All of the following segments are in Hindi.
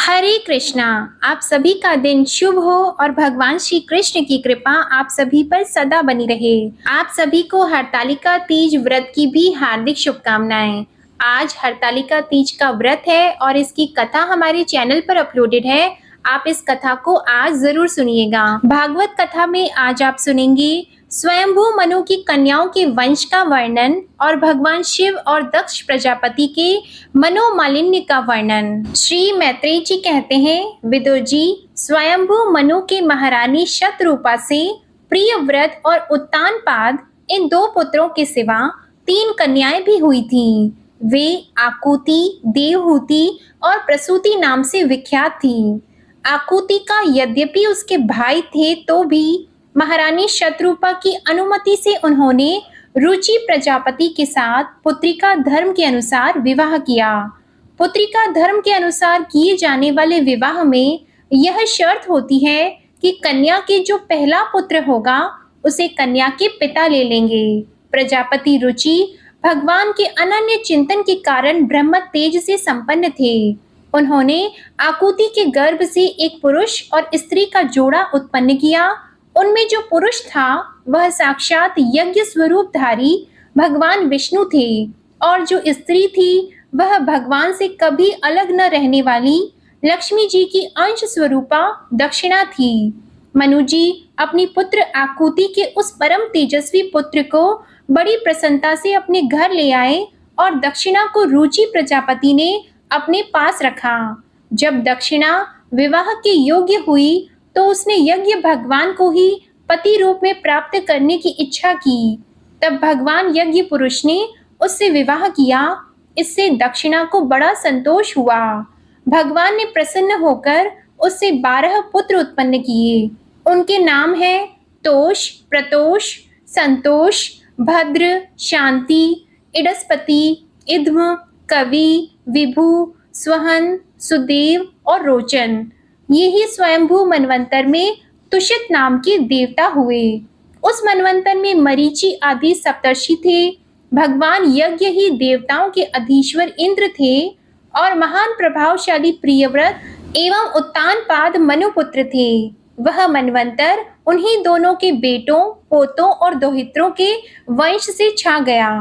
हरे कृष्णा। आप सभी का दिन शुभ हो और भगवान श्री कृष्ण की कृपा आप सभी पर सदा बनी रहे। आप सभी को हरतालिका तीज व्रत की भी हार्दिक शुभकामनाएं। आज हरतालिका तीज का व्रत है और इसकी कथा हमारे चैनल पर अपलोडेड है। आप इस कथा को आज जरूर सुनिएगा। भागवत कथा में आज आप सुनेंगे स्वयंभू मनु की कन्याओं के वंश का वर्णन और भगवान शिव और दक्ष प्रजापति के मनोमालिन्य का वर्णन। श्री मैत्रेय जी कहते हैं, विदुर जी, स्वयंभू मनु के महारानी शतरूपा से प्रियव्रत और उत्तानपाद इन दो पुत्रों के सिवा 3 कन्याएं भी हुई थीं। वे आकुति, देवहूति और प्रसूति नाम से विख्यात थीं। आकुति का यद्यपि उसके भाई थे तो भी महारानी शतरूपा की अनुमति से उन्होंने रुचि प्रजापति के साथ पुत्रिका धर्म के अनुसार विवाह किया। पुत्रिका धर्म के अनुसार किए जाने वाले विवाह में यह शर्त होती है कि कन्या के जो पहला पुत्र होगा उसे कन्या के पिता ले लेंगे। प्रजापति रुचि भगवान के अनन्य चिंतन के कारण ब्रह्म तेज से संपन्न थे। उन्होंने आकुति के गर्भ से एक पुरुष और स्त्री का जोड़ा उत्पन्न किया। उनमें जो पुरुष था वह साक्षात यज्ञ स्वरूपधारी भगवान विष्णु थे और जो स्त्री थी वह भगवान से कभी अलग न रहने वाली लक्ष्मी जी की अंश स्वरूपा दक्षिणा थी। मनु जी अपनी पुत्र आकुति के उस परम तेजस्वी पुत्र को बड़ी प्रसन्नता से अपने घर ले आए और दक्षिणा को रुचि प्रजापति ने अपने पास रखा। जब दक्षिणा विवाह के योग्य हुई तो उसने यज्ञ भगवान को ही पति रूप में प्राप्त करने की इच्छा की। तब भगवान यज्ञ पुरुष ने उससे विवाह किया। इससे दक्षिणा को बड़ा संतोष हुआ। भगवान ने प्रसन्न होकर उससे 12 पुत्र उत्पन्न किए। उनके नाम हैं तोष, प्रतोष, संतोष, भद्र, शांति, इडस्पति, इद्म, कवि, विभु, स्वहन, सुदेव और रोचन। ये ही स्वयंभू मनवंतर में तुषित नाम के देवता हुए। उस मनवंतर में मरीचि आदि सप्तर्षि थे। भगवान यज्ञ ही देवताओं के अधीश्वर इंद्र थे और महान प्रभावशाली प्रियव्रत एवं उत्तानपाद मनुपुत्र थे। वह मनवंतर उन्हीं दोनों के बेटों, पोतों और दोहित्रों के वंश से छा गया।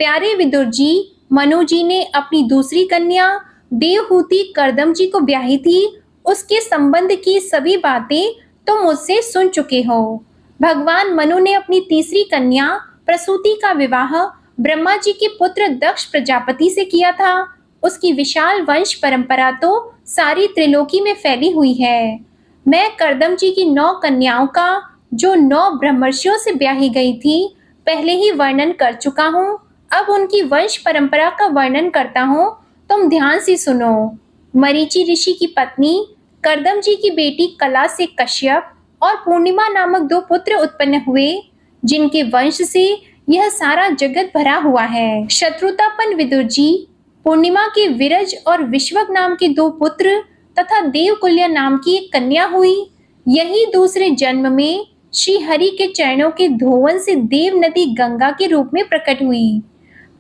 प्यारे विदुर जी, मनु जी ने अपनी दूसरी कन्या देवहूति कर्दम जी को ब्याही थी। उसके संबंध की सभी बातें तुम मुझसे सुन चुके हो। भगवान मनु ने अपनी तीसरी कन्या प्रसूति का विवाह ब्रह्मा जी के पुत्र दक्ष प्रजापति से किया था। उसकी विशाल वंश परंपरा तो सारी त्रिलोकी में फैली हुई है। मैं कर्दम जी की 9 कन्याओं का, जो 9 ब्रह्मर्षियों से ब्याही गई थी, पहले ही वर्णन कर चुका हूँ। अब उनकी वंश परंपरा का वर्णन करता हूँ, तुम ध्यान से सुनो। मरीचि ऋषि की पत्नी कर्दम जी की बेटी कला से कश्यप और पूर्णिमा नामक 2 पुत्र उत्पन्न हुए, जिनके वंश से यह सारा जगत भरा हुआ है। शत्रुतापन विदुर जी, पूर्णिमा के विरज और विश्वक नाम के 2 पुत्र तथा देवकुल्य नाम की एक कन्या हुई। यही दूसरे जन्म में श्री हरि के चरणों के धोवन से देव नदी गंगा के रूप में प्रकट हुई।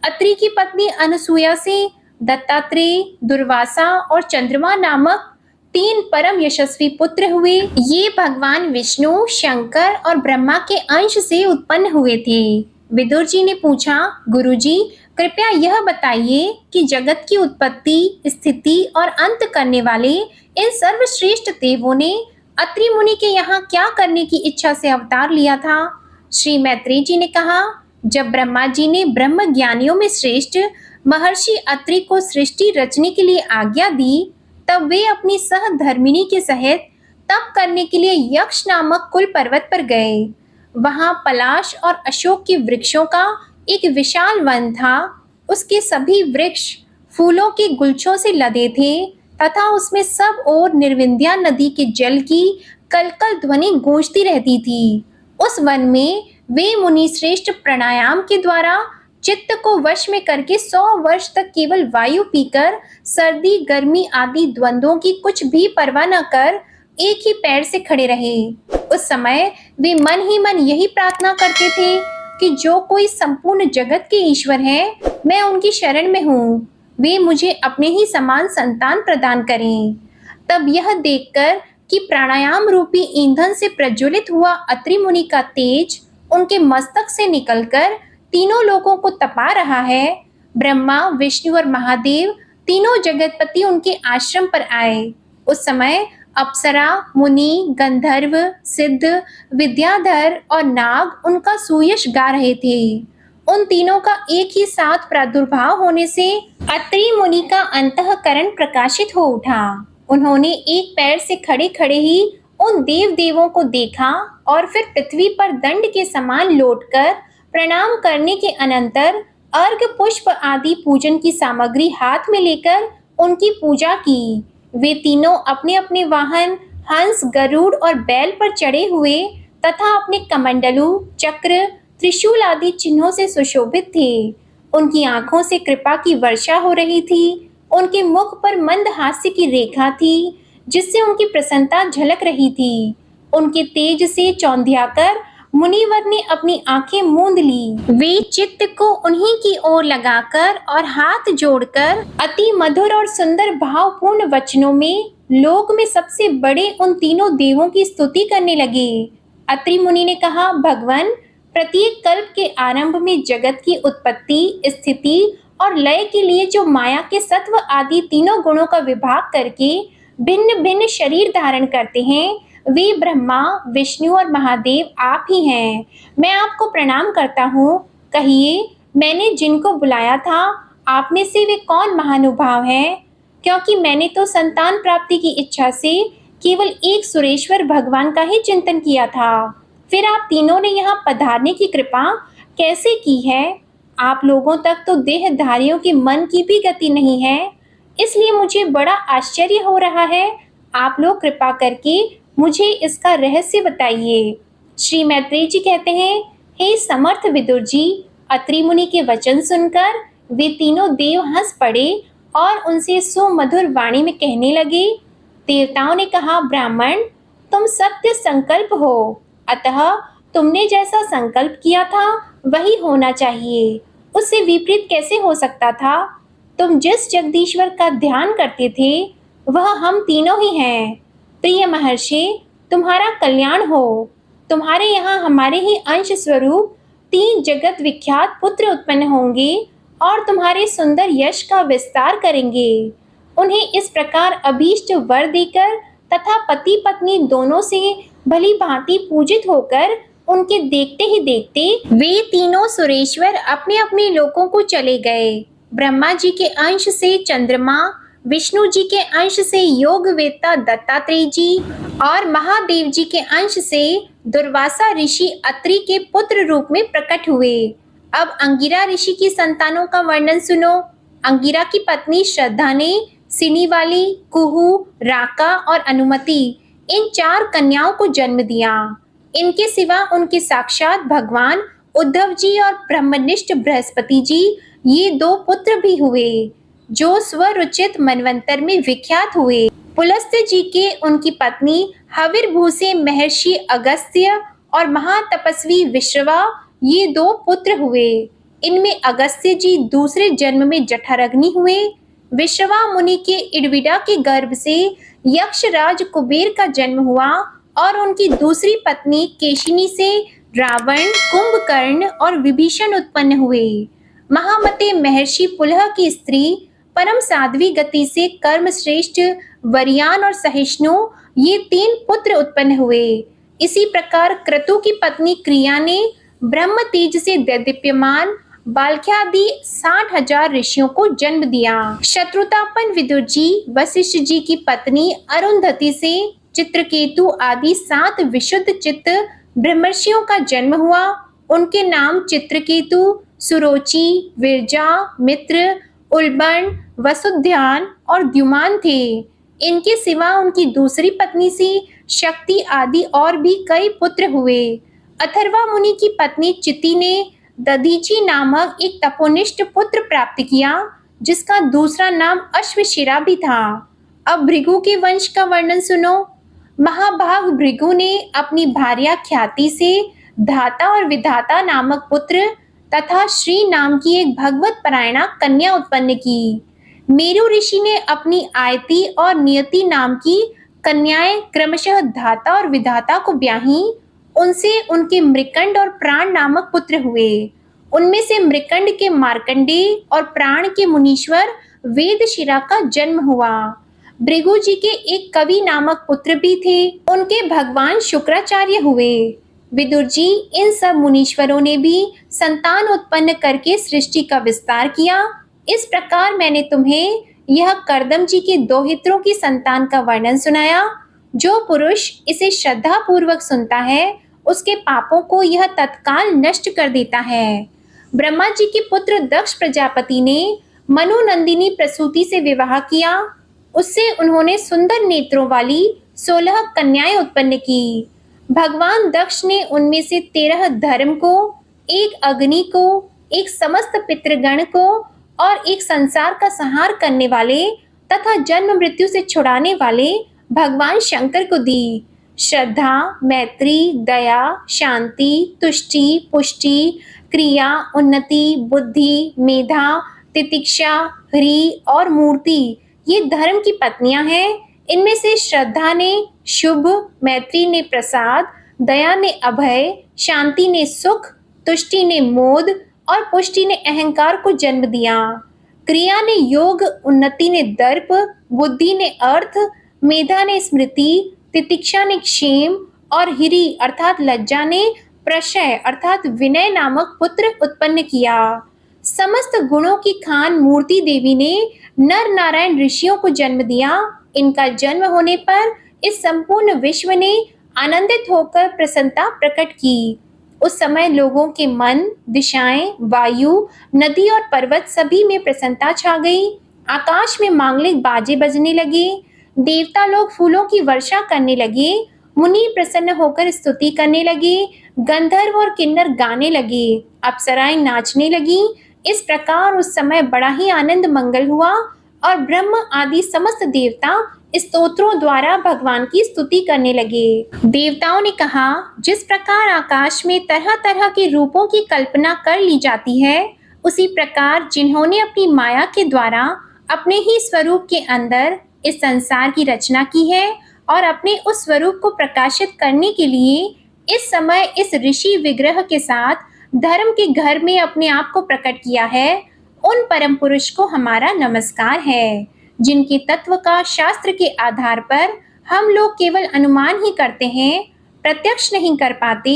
अत्रि की पत्नी अनसुया से दत्तात्रेय, दुर्वासा और चंद्रमा नामक 3 परम यशस्वी पुत्र हुए। ये भगवान विष्णु, शंकर और ब्रह्मा के अंश से उत्पन्न हुए थे। विदुर जी ने पूछा, गुरुजी, कृपया यह बताइए कि जगत की उत्पत्ति, स्थिति और अंत करने वाले इन सर्वश्रेष्ठ देवों ने अत्रि मुनि के यहाँ क्या करने की इच्छा से अवतार लिया था? श्री मैत्रेय जी ने कहा, जब ब्रह्मा जी ने ब्रह्म ज्ञानियों में श्रेष्ठ महर्षि अत्रि को सृष्टि रचने के लिए आज्ञा दी, तब वे अपनी सहधर्मिणी के सहित तप करने के लिए यक्ष नामक कुल पर्वत पर गए। वहां पलाश और अशोक के वृक्षों का एक विशाल वन था। उसके सभी वृक्ष फूलों के गुलछों से लदे थे तथा उसमें सब ओर निर्विंध्या नदी के जल की कलकल ध्वनि गूंजती रहती थी। उस वन में वे मुनि श्रेष्ठ प्राणायाम के द्वारा चित्त को वश में करके 100 वर्ष तक केवल वायु पीकर सर्दी, गर्मी आदि द्वंद्वों की कुछ भी परवाह न कर एक ही पैर से खड़े रहे। उस समय वे मन ही मन यही प्रार्थना करते थे कि जो कोई संपूर्ण जगत के ईश्वर है, मैं उनकी शरण में हूँ। वे मुझे अपने ही समान संतान प्रदान करें। तब यह देखकर कि प्राणायाम रूपी ईंधन से प्रज्वलित हुआ अत्रि मुनि का तेज उनके मस्तक से निकलकर तीनों लोगों को तपा रहा है, ब्रह्मा, विष्णु और महादेव तीनों जगतपति उनके आश्रम पर आए। उस समय अप्सरा, मुनि, गंधर्व, सिद्ध, विद्याधर और नाग उनका सुयश गा रहे थे। उन तीनों का एक ही साथ प्रादुर्भाव होने से अत्रि मुनि का अंतःकरण प्रकाशित हो उठा। उन्होंने एक पैर से खड़े खड़े ही उन देव देवों को देखा और फिर पृथ्वी पर दंड के समान लौटकर प्रणाम करने के अनंतर अर्घ, पुष्प आदि पूजन की सामग्री हाथ में लेकर उनकी पूजा की। वे तीनों अपने अपने वाहन हंस, गरुड़ और बैल पर चढ़े हुए तथा अपने कमंडलू, चक्र, त्रिशूल आदि चिन्हों से सुशोभित थे। उनकी आंखों से कृपा की वर्षा हो रही थी। उनके मुख पर मंद हास्य की रेखा थी जिससे उनकी प्रसन्नता झलक रही थी। उनके तेज से चौंधियाकर मुनिवर ने अपनी आंखें मूंद ली। वे चित्त को उन्हीं की ओर लगाकर और हाथ जोड़कर अति मधुर और सुंदर भावपूर्ण वचनों में लोक में सबसे बड़े उन तीनों देवों की स्तुति करने लगे। अत्रि मुनि ने कहा, भगवान, प्रत्येक कल्प के आरंभ में जगत की उत्पत्ति, स्थिति और लय के लिए जो माया के सत्व आदि तीनों गुणों का विभाग करके भिन्न भिन्न शरीर धारण करते हैं, वे ब्रह्मा, विष्णु और महादेव आप ही हैं। मैं आपको प्रणाम करता हूँ। कहिए, मैंने जिनको बुलाया था आप में से वे कौन महानुभाव हैं? क्योंकि मैंने तो संतान प्राप्ति की इच्छा से केवल एक सुरेश्वर भगवान का ही चिंतन किया था। फिर आप तीनों ने यहाँ पधारने की कृपा कैसे की है? आप लोगों तक तो देहधारियों के मन की भी गति नहीं है, इसलिए मुझे बड़ा आश्चर्य हो रहा है। आप लोग कृपा करके मुझे इसका रहस्य बताइए। श्री मैत्रेय जी कहते हैं, हे समर्थ विदुर जी, अत्रि मुनि के वचन सुनकर वे तीनों देव हंस पड़े और उनसे सुमधुर वाणी में कहने लगे। देवताओं ने कहा, ब्राह्मण, तुम सत्य संकल्प हो, अतः तुमने जैसा संकल्प किया था वही होना चाहिए। उससे विपरीत कैसे हो सकता था? तुम जिस जगदीश्वर का ध्यान करते थे वह हम तीनों ही हैं। प्रिय महर्षि, तुम्हारा कल्याण हो। तुम्हारे यहाँ हमारे ही अंश स्वरूप 3 जगत विख्यात पुत्र उत्पन्न होंगे और तुम्हारे सुंदर यश का विस्तार करेंगे। उन्हें इस प्रकार अभीष्ट वर देकर तथा पति पत्नी दोनों से भली भांति पूजित होकर उनके देखते ही देखते वे तीनों सुरेश्वर अपने अपने लोकों को चले गए। ब्रह्मा जी के अंश से चंद्रमा, विष्णु जी के अंश से योगवेत्ता दत्तात्रेय जी और महादेव जी के अंश से दुर्वासा ऋषि अत्रि के पुत्र रूप में प्रकट हुए। अब अंगिरा ऋषि की संतानों का वर्णन सुनो। अंगिरा की पत्नी श्रद्धा ने सिनीवाली, कुहू, राका और अनुमति इन 4 कन्याओं को जन्म दिया। इनके सिवा उनके साक्षात भगवान उद्धव जी और ब्रह्मनिष्ठ बृहस्पति जी ये 2 पुत्र भी हुए जो स्वरुचित मनवंतर में विख्यात हुए। पुलस्त्य जी के उनकी पत्नी हविर्भू से महर्षि अगस्त्य और महातपस्वी विश्रवा ये 2 पुत्र हुए। इनमें अगस्त्य जी दूसरे जन्म में जठराग्नि हुए। विश्रवा मुनि के इडविडा के गर्भ से यक्षराज कुबेर का जन्म हुआ और उनकी दूसरी पत्नी केशिनी से रावण, कुंभकर्ण और विभीषण उत्पन्न हुए। महामते महर्षि पुलह की स्त्री परम साध्वी गति से कर्मश्रेष्ठ वरियान और सहिष्णु ये 3 पुत्र उत्पन्न हुए। इसी प्रकार क्रतु की पत्नी क्रिया ने ब्रह्म तेज से दैदीप्यमान बाल्ख्यादि 60,000 ऋषियों को जन्म दिया। शत्रुतापन विदुर जी, वशिष्ठ जी की पत्नी अरुंधति से चित्रकेतु आदि 7 विशुद्ध चित्त ब्रह्मर्षियों का जन्म हुआ। उनके नाम चित्रकेतु, सुरोचि, विरजा, मित्र, उल्बण, वसुध्यान और द्युमान थे। इनके सिवा उनकी दूसरी पत्नी से शक्ति आदि और भी कई पुत्र हुए। अथर्वा मुनि की पत्नी चिति ने दधीची नामक एक तपोनिष्ठ पुत्र प्राप्त किया जिसका दूसरा नाम अश्वशिरा भी था। अब भृगु के वंश का वर्णन सुनो। महाभाग भृगु ने अपनी भार्या ख्याति से धाता और विधाता नामक पुत्र तथा श्री नाम की एक भगवत परायणा कन्या उत्पन्न की। मेरु ऋषि ने अपनी आयति और नियति नाम की कन्याएं क्रमशः धाता और विधाता को ब्याही। उनसे उनके मृकंड और प्राण नामक पुत्र हुए। उनमें से मृकंड के मार्कंडेय और प्राण के मुनीश्वर वेदशिरा का जन्म हुआ। भृगु जी के एक कवि नामक पुत्र भी थे। उनके भगवान शुक्राचार्य हुए। विदुर जी, इन सब मुनीश्वरों ने भी संतान उत्पन्न करके सृष्टि का विस्तार किया। इस प्रकार मैंने तुम्हें यह कर्दम जी के दोहित्रों की संतान का वर्णन सुनाया। जो पुरुष इसे श्रद्धा पूर्वक सुनता है, उसके पापों को यह तत्काल नष्ट कर देता है। ब्रह्मा जी के पुत्र दक्ष प्रजापति ने मनु नंदिनी प्रसूति से विवाह किया। उससे उन्होंने सुंदर नेत्रों वाली 16 कन्याएं उत्पन्न की। भगवान दक्ष ने उनमें से 13 धर्म को, एक अग्नि को, एक समस्त पितृगण को और एक संसार का संहार करने वाले तथा जन्म मृत्यु से छुड़ाने वाले भगवान शंकर को दी। श्रद्धा, मैत्री, दया, शांति, तुष्टि, पुष्टि, क्रिया, उन्नति, बुद्धि, मेधा, तितिक्षा, ह्री और मूर्ति ये धर्म की पत्नियां हैं। इनमें से श्रद्धा ने शुभ, मैत्री ने प्रसाद, दया ने अभय, शांति ने सुख, तुष्टि ने मोद और पुष्टि ने अहंकार को जन्म दिया। क्रिया ने योग, उन्नति ने दर्प, बुद्धि ने अर्थ, मेधा ने स्मृति, तितिक्षा ने क्षेम और हिरी अर्थात लज्जा ने प्रशय अर्थात विनय नामक पुत्र उत्पन्न किया। समस्त गुणों की खान मूर्ति देवी ने नर नारायण ऋषियों को जन्म दिया। इनका जन्म होने पर इस संपूर्ण विश्व ने आनंदित होकर प्रसन्नता प्रकट की। उस समय लोगों के मन, दिशाएं, वायु, नदी और पर्वत सभी में प्रसन्नता छा गई। आकाश में मांगलिक बाजे बजने लगे। देवता लोग फूलों की वर्षा करने लगे। मुनि प्रसन्न होकर स्तुति करने लगे। गंधर्व और किन्नर गाने लगे। अप्सराएं नाचने लगी। इस प्रकार उस समय बड़ा ही आनंद मंगल हुआ और ब्रह्म आदि समस्त देवता स्तोत्रों द्वारा भगवान की स्तुति करने लगे। देवताओं ने कहा, जिस प्रकार आकाश में तरह तरह के रूपों की कल्पना कर ली जाती है, उसी प्रकार जिन्होंने अपनी माया के द्वारा अपने ही स्वरूप के अंदर इस संसार की रचना की है और अपने उस स्वरूप को प्रकाशित करने के लिए इस समय इस ऋषि विग्रह के साथ धर्म के घर में अपने आप को प्रकट किया है, उन परम पुरुष को हमारा नमस्कार है, जिनके तत्व का शास्त्र के आधार पर हम लोग केवल अनुमान ही करते हैं, प्रत्यक्ष नहीं कर पाते।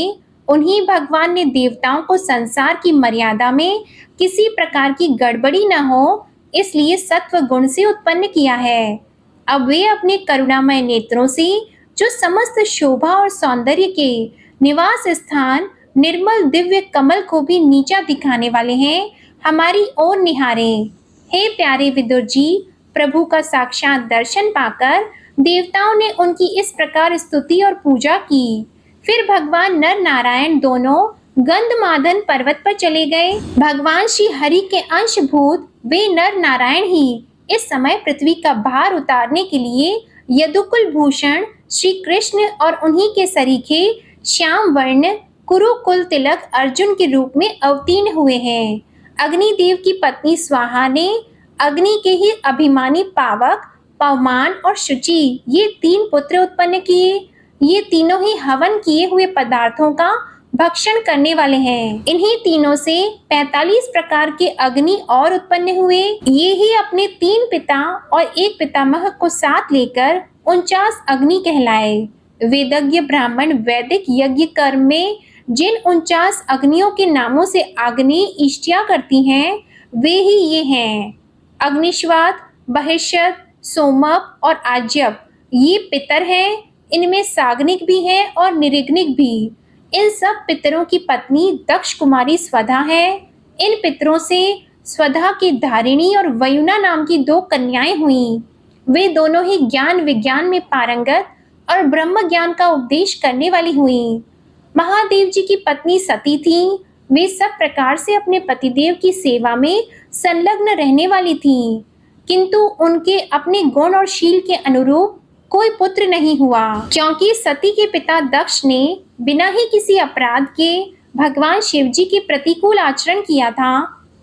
उन्हीं भगवान ने देवताओं को संसार की मर्यादा में किसी प्रकार की गड़बड़ी न हो, इसलिए सत्व गुण से उत्पन्न किया है। अब वे अपने करुणामय नेत्रों से जो समस्त शोभा और सौंदर्य के निवास स्थान निर्मल दिव्य कमल को भी नीचा दिखाने वाले हैं, हमारी ओर निहारें। हे प्यारे विदुर जी, प्रभु का साक्षात दर्शन पाकर देवताओं ने उनकी इस प्रकार स्तुति और पूजा की। फिर भगवान नर नारायण दोनों गंधमादन पर्वत पर चले गए। भगवान श्री हरि के अंशभूत वे नर नारायण ही इस समय पृथ्वी का भार उतारने के लिए यदुकुल भूषण श्री कृष्ण और उन्हीं के सरीखे श्याम वर्ण कुरुकुल तिलक अर्जुन के रूप में अवतीर्ण हुए हैं। अग्निदेव की पत्नी स्वाहा ने अग्नि के ही अभिमानी पावक, पवमान और शुचि ये 3 पुत्र उत्पन्न किए। ये तीनों ही हवन किए हुए पदार्थों का भक्षण करने वाले हैं। इन्हीं तीनों से 45 प्रकार के अग्नि और उत्पन्न हुए। ये ही अपने 3 पिता और 1 पितामह को साथ लेकर 49 अग्नि कहलाए। वेदज्ञ ब्राह्मण वैदिक यज्ञ कर्म में जिन 49 अग्नियों के नामों से अग्नि इष्टिया करती हैं, वे ही ये हैं: अग्निश्वात, बहिष्यत, सोमप और आज्यप। ये पितर हैं। इनमें साग्निक भी है और निरिग्निक भी। इन सब पितरों की पत्नी दक्ष कुमारी स्वधा है। इन पितरों से स्वधा की धारिणी और वयुना नाम की 2 कन्याएं हुईं। वे दोनों ही ज्ञान विज्ञान में पारंगत और ब्रह्म ज्ञान का उपदेश करने वाली हुईं। महादेव जी की पत्नी सती थीं। वे सब प्रकार से अपने पतिदेव की सेवा में संलग्न रहने वाली थीं, किंतु उनके अपने गुण और शील के अनुरूप कोई पुत्र नहीं हुआ, क्योंकि सती के पिता दक्ष ने बिना ही किसी अपराध के भगवान शिव जी के प्रतिकूल आचरण किया था।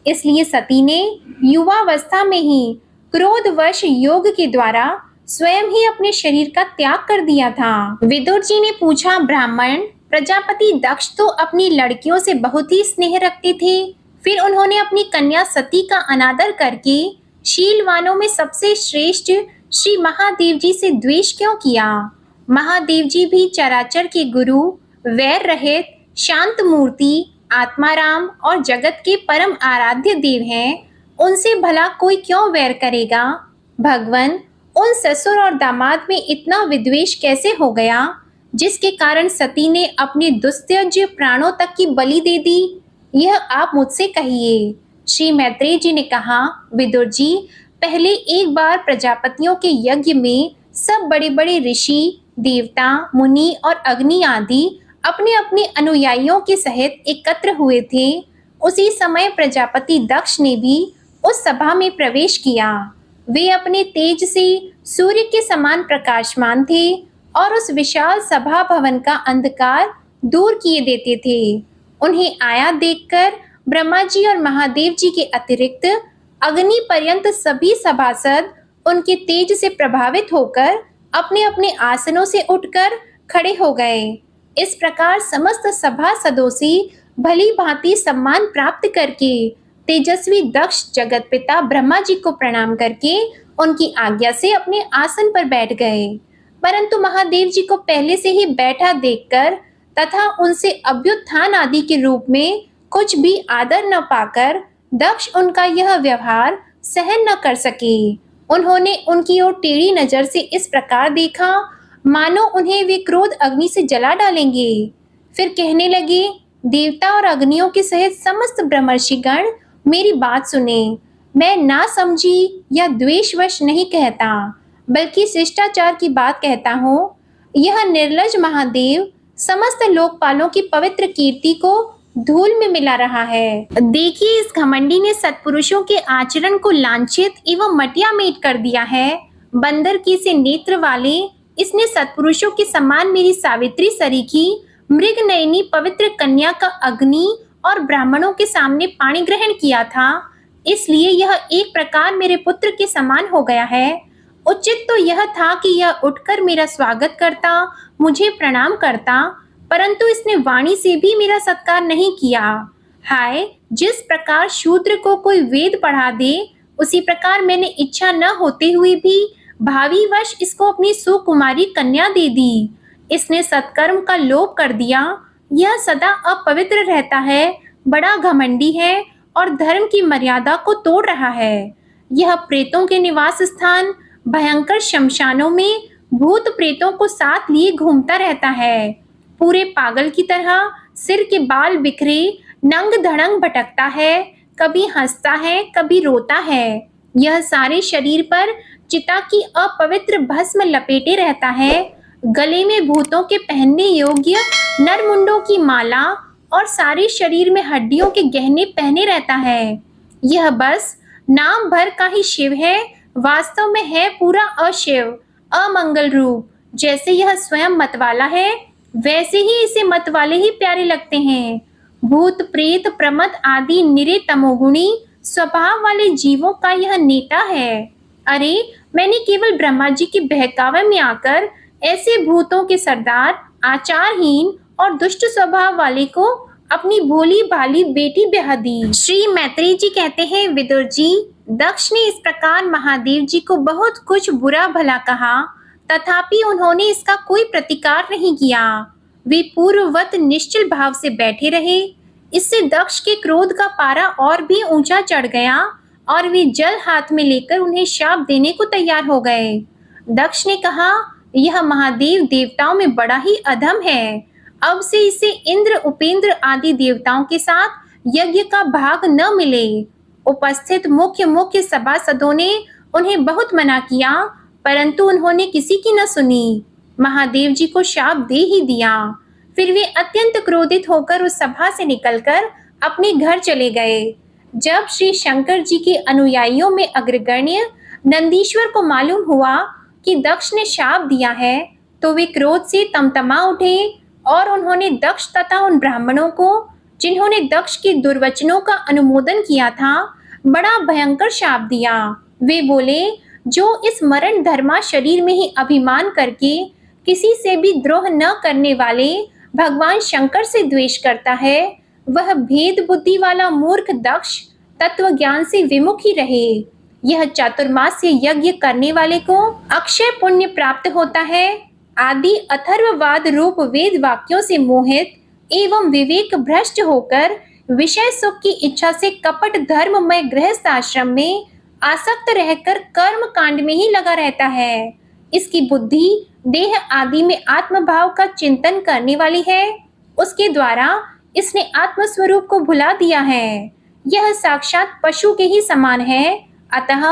इसलिए सती ने युवावस्था में ही क्रोधवश योग के द्वारा स्वयं ही अपने शरीर का त्याग कर दिया था। विदुर जी ने पूछा, ब्राह्मण, प्रजापति दक्ष तो अपनी लड़कियों से बहुत ही स्नेह रखते थे, फिर उन्होंने अपनी कन्या सती का अनादर करके शीलवानों में सबसे श्रेष्ठ श्री महादेव जी से द्वेष क्यों किया? महादेव जी भी चराचर के गुरु, वैर रहित, शांत मूर्ति, आत्माराम और जगत के परम आराध्य देव हैं। उनसे भला कोई क्यों वैर करेगा? भगवान, उन ससुर और दामाद में इतना विद्वेष कैसे हो गया, जिसके कारण सती ने अपने दुस्त्यज प्राणों तक की बलि दे दी? यह आप मुझसे कहिए। श्री मैत्रेय जी ने कहा, विदुर जी, पहले एक बार प्रजापतियों के यज्ञ में सब बड़े बड़े ऋषि, देवता, मुनि और अग्नि आदि अपने अपने अनुयायियों के सहित एकत्र हुए थे। उसी समय प्रजापति दक्ष ने भी उस सभा में प्रवेश किया। वे अपने तेज से सूर्य के समान प्रकाशमान थे और उस विशाल सभा भवन का अंधकार दूर किए देते थे। उन्हें आया देखकर ब्रह्मा जी और महादेव जी के अतिरिक्त अग्नि पर्यंत सभी सभासद उनके तेज से प्रभावित होकर अपने अपने आसनों से उठकर खड़े हो गए। इस प्रकार समस्त सभासदों से भली भांति सम्मान प्राप्त करके तेजस्वी दक्ष जगत पिता ब्रह्मा जी को प्रणाम करके उनकी आज्ञा से अपने आसन पर बैठ गए। परंतु महादेव जी को पहले से ही बैठा देखकर तथा उनसे अभ्युत्थान आदि के रूप में कुछ भी आदर न पाकर दक्ष उनका यह व्यवहार सहन न कर सके। उन्होंने उनकी ओर टेढ़ी नजर से इस प्रकार देखा मानो उन्हें वे क्रोध अग्नि से जला डालेंगे। फिर कहने लगे, देवता और अग्नियों के सहित समस्त ब्रह्मर्षिगण मेरी बात सुने। मैं ना समझी या द्वेषवश नहीं कहता, बल्कि शिष्टाचार की बात कहता हूँ। यह निर्लज महादेव समस्त लोकपालों की पवित्र कीर्ति को धूल में मिला रहा है। देखिए, इस घमंडी ने सत्पुरुषों के आचरण को लांछित एवं मटियामेट कर दिया है। बंदर की से नेत्र वाले इसने सत्पुरुषों के समान मेरी सावित्री सरीखी मृग नयनी पवित्र कन्या का अग्नि और ब्राह्मणों के सामने पाणी ग्रहण किया था, इसलिए यह एक प्रकार मेरे पुत्र के समान हो गया है। उचित तो यह था कि यह उठकर मेरा स्वागत करता, मुझे प्रणाम करता, परंतु इसने वाणी से भी मेरा सत्कार नहीं किया। हाय, जिस प्रकार शूद्र को कोई वेद पढ़ा दे, उसी प्रकार मैंने इच्छा न होते हुए भी भावी वश इसको अपनी सुकुमारी कन्या दे दी। इसने सत्कर्म का लोप कर दिया। यह सदा अपवित्र रहता है, बड़ा घमंडी है और धर्म की मर्यादा को तोड़ रहा है। यह प्रेतों के निवास स्थान भयंकर शमशानों में भूत प्रेतों को साथ लिए घूमता रहता है। पूरे पागल की तरह सिर के बाल बिखरे नंग धड़ंग भटकता है, कभी हंसता है, कभी रोता है। यह सारे शरीर पर चिता की अपवित्र भस्म लपेटे रहता है। गले में भूतों के पहनने योग्य नरमुंडों की माला और सारे शरीर में हड्डियों के गहने पहने रहता है। यह बस नाम भर का ही शिव है, वास्तव में है पूरा अशिव, अमंगल रूप। जैसे यह स्वयं मतवाला है, वैसे ही इसे मतवाले ही प्यारे लगते हैं। भूत प्रेत प्रमद आदि निरे तमोगुणी स्वभाव वाले जीवों का यह नेता है। अरे, मैंने केवल ब्रह्मा जी के बहकावे में आकर ऐसे भूतों के सरदार, आचारहीन और दुष्ट स्वभाव वाले को अपनी भोली भाली बेटी ब्याह दी। श्री मैत्रेय जी कहते हैं, विदुर जी, दक्ष ने इस प्रकार महादेव जी को बहुत कुछ बुरा भला कहा, तथापि उन्होंने इसका कोई प्रतिकार नहीं किया। वे पूर्ववत निश्चल भाव से बैठे रहे। इससे दक्ष के क्रोध का पारा और भी ऊंचा चढ़ गया और वे जल हाथ में लेकर उन्हें शाप देने को तैयार हो गए। दक्ष ने कहा, यह महादेव देवताओं में बड़ा ही अधम है। अब से इसे इंद्र, उपेंद्र आदि देवताओं के साथ यज्ञ का भाग न मिले। उपस्थित मुख्य मुख्य सभासदों ने उन्हें बहुत मना किया, परंतु उन्होंने किसी की न सुनी। महादेव जी को शाप दे ही दिया। फिर वे अत्यंत क्रोधित होकर उस सभा से निकलकर अपने घर चले गए। जब श्री शंकर जी के अनुयायियों में अग्रगण्य नंदीश्वर को मालूम हुआ कि दक्ष ने शाप दिया है, तो वे क्रोध से तमतमा उठे और उन्होंने दक्ष तथा उन ब्राह्मणों को, जिन्होंने दक्ष के दुर्वचनों का अनुमोदन किया था, बड़ा भयंकर शाप दिया। वे बोले, जो इस मरण धर्मा शरीर में ही अभिमान करके किसी से भी द्रोह न करने वाले भगवान शंकर से द्वेष करता है, वह भेद बुद्धि वाला मूर्ख दक्ष तत्व ज्ञान से विमुख ही रहे। यह चातुर्मास्य यज्ञ करने वाले को अक्षय पुण्य प्राप्त होता है। आदि अथर्ववाद रूप वेद वाक्यों से मोहित एवं विवेक भ्रष्ट होकर विषय सुख की इच्छा से कपट धर्ममय गृहस्थ आश्रम में आसक्त रहकर कर्म कांड में ही लगा रहता है। इसकी बुद्धि देह आदि में आत्मभाव का चिंतन करने वाली है। उसके द्वारा इसने आत्मस्वरूप को भुला दिया है। यह साक्षात पशु के ही समान है। अतः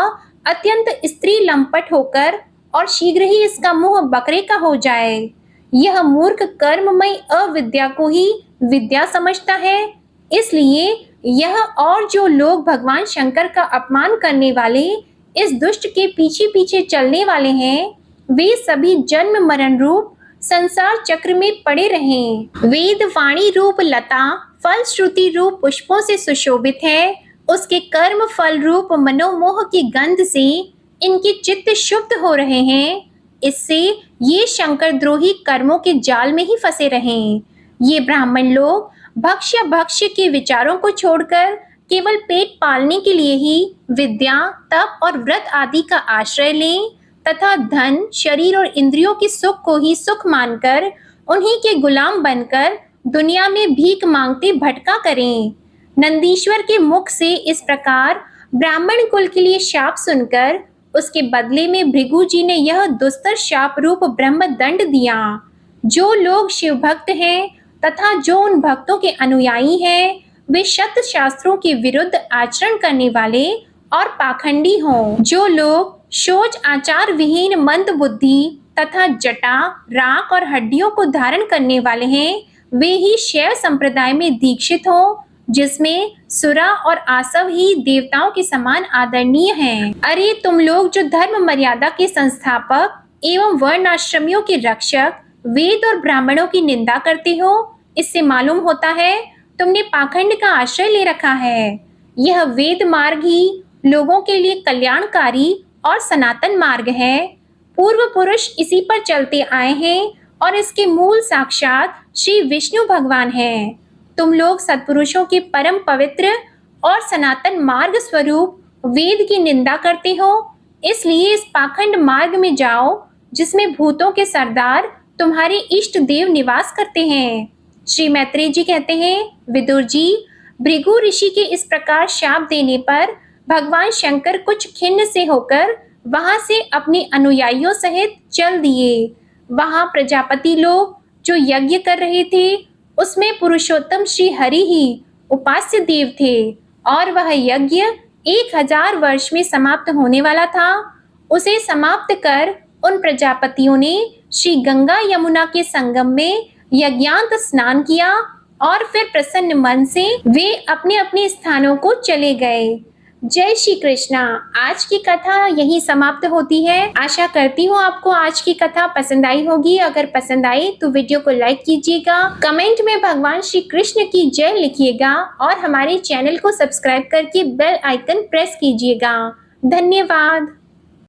अत्यंत स्त्री लंपट होकर और शीघ्र ही इसका मुंह बकरे का हो जाए। यह मूर्ख कर्ममय अविद्या को ही विद्या समझता है। इसलिए यह और जो लोग भगवान शंकर का अपमान करने वाले इस दुष्ट के पीछे पीछे चलने वाले हैं, वे सभी जन्म मरण रूप संसार चक्र में पड़े रहें। वेद वाणी रूप लता फल श्रुति रूप पुष्पों से सुशोभित है। उसके कर्म फल रूप मनोमोह की गंध से इनके चित्त शुद्ध हो रहे हैं। इससे ये शंकर द्रोही कर्मों के जाल में ही फंसे रहें। ये ब्राह्मण लोग भक्ष्य के विचारों को छोड़कर केवल पेट पालने के लिए ही विद्या, तप और व्रत आदि का आश्रय लें तथा धन, शरीर और इंद्रियों के सुख को ही सुख मानकर उन्हीं के गुलाम बनकर दुनिया में भीख मांगते भटका करें। नंदीश्वर के मुख से इस प्रकार ब्राह्मण कुल के लिए शाप सुनकर उसके बदले में भृगु जी ने यह दुस्तर शाप रूप ब्रह्म दंड दिया। जो लोग शिव भक्त हैं तथा जो उन भक्तों के अनुयायी हैं, वे शत शास्त्रों के विरुद्ध आचरण करने वाले और पाखंडी हों। जो लोग शोच आचार विहीन मंद बुद्धि तथा जटा, राख और हड्डियों को धारण करने वाले हैं, वे ही शैव संप्रदाय में दीक्षित हों, जिसमें सुरा और आसव ही देवताओं के समान आदरणीय हैं। अरे तुम लोग जो धर्म मर्यादा के संस्थापक एवं वर्णाश्रमियों के रक्षक वेद और ब्राह्मणों की निंदा करते हो, इससे मालूम होता है तुमने पाखंड का आश्रय ले रखा है। यह वेद मार्ग ही लोगों के लिए कल्याणकारी और सनातन मार्ग है। पूर्व पुरुष इसी पर चलते आए हैं और इसके मूल साक्षात श्री विष्णु भगवान हैं। तुम लोग सत्पुरुषों के परम पवित्र और सनातन मार्ग स्वरूप वेद की निंदा करते हो, इसलिए इस पाखंड मार्ग में जाओ जिसमें भूतों के सरदार तुम्हारे इष्ट देव निवास करते हैं। श्री मैत्रेय जी कहते हैं, विदुर जी, भृगु ऋषि के इस प्रकार शाप देने पर भगवान शंकर कुछ खिन्न से होकर वहां से अपने अनुयायियों सहित चल दिए। वहां प्रजापति लोग जो यज्ञ कर रहे थे उसमें पुरुषोत्तम श्री हरि ही उपास्य देव थे और वह यज्ञ 1000 वर्ष में समाप्त होने वाला था। उसे समाप्त कर उन प्रजापतियों ने श्री गंगा यमुना के संगम में यज्ञांत स्नान किया और फिर प्रसन्न मन से वे अपने अपने स्थानों को चले गए। जय श्री कृष्णा। आज की कथा यही समाप्त होती है। आशा करती हूँ आपको आज की कथा पसंद आई होगी। अगर पसंद आई तो वीडियो को लाइक कीजिएगा, कमेंट में भगवान श्री कृष्ण की जय लिखिएगा और हमारे चैनल को सब्सक्राइब करके बेल आइकन प्रेस कीजिएगा। धन्यवाद।